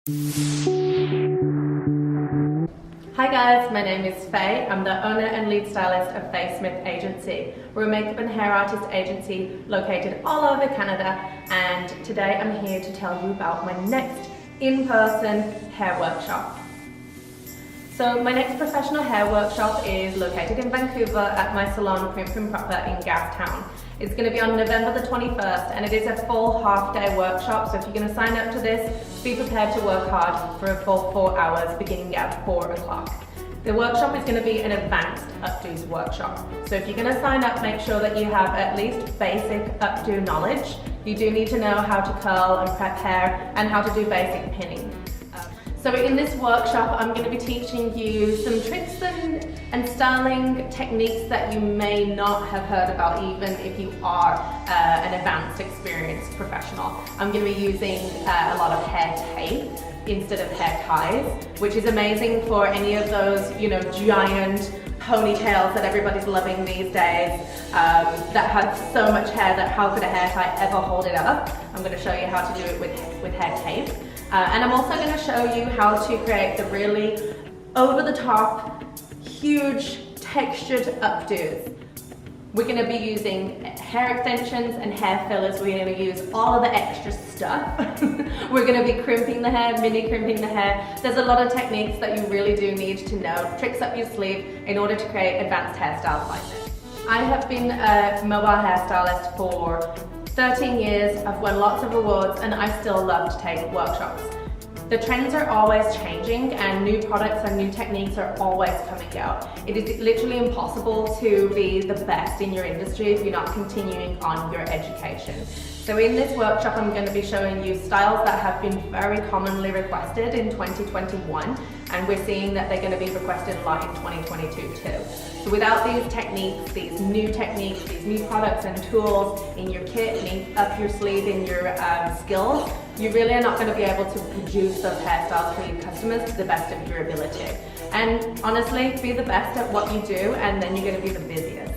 Hi guys, my name is Faye. I'm the owner and lead stylist of Faye Smith Agency. We're a makeup and hair artist agency located all over Canada, and today I'm here to tell you about my next in-person hair workshop. So my next professional hair workshop is located in Vancouver at my salon Prim Proper in Gastown. It's going to be on November the 21st, and it is a full half-day workshop, so if you're going to sign up to this, be prepared to work hard for a full 4 hours beginning at 4 o'clock. The workshop is going to be an advanced updos workshop, so if you're going to sign up, make sure that you have at least basic updo knowledge. You do need to know how to curl and prep hair and how to do basic pinning. So in this workshop, I'm going to be teaching you some tricks and styling techniques that you may not have heard about even if you are an advanced experienced professional. I'm going to be using a lot of hair tape instead of hair ties, which is amazing for any of those, giant ponytails that everybody's loving these days, that have so much hair that how could a hair tie ever hold it up? I'm going to show you how to do it with hair tape. And I'm also going to show you how to create the really over-the-top, huge, textured updos. We're going to be using hair extensions and hair fillers. We're going to use all of the extra stuff. We're going to be crimping the hair, mini crimping the hair. There's a lot of techniques that you really do need to know, tricks up your sleeve in order to create advanced hairstyles like this. I have been a mobile hairstylist for 13 years, I've won lots of awards, and I still love to take workshops. The trends are always changing and new products and new techniques are always coming out. It is literally impossible to be the best in your industry if you're not continuing on your education. So in this workshop, I'm going to be showing you styles that have been very commonly requested in 2021, and we're seeing that they're going to be requested a lot in 2022 too. So without these techniques, these new products and tools in your kit and up your sleeve in your skills, you really are not going to be able to produce those hairstyles for your customers to the best of your ability. And honestly, be the best at what you do, and then you're going to be the busiest.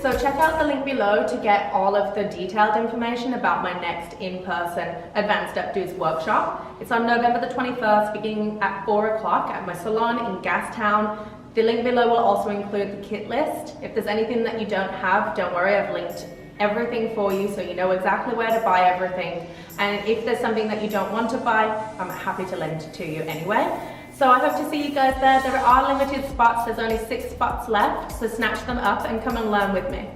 So check out the link below to get all of the detailed information about my next in-person Advanced Updos workshop. It's on November the 21st, beginning at 4 o'clock at my salon in Gastown. The link below will also include the kit list. If there's anything that you don't have, don't worry, I've linked everything for you so you know exactly where to buy everything. And if there's something that you don't want to buy, I'm happy to lend it to you anyway. So I hope to see you guys there. There are limited spots, there's only 6 spots left, so snatch them up and come and learn with me.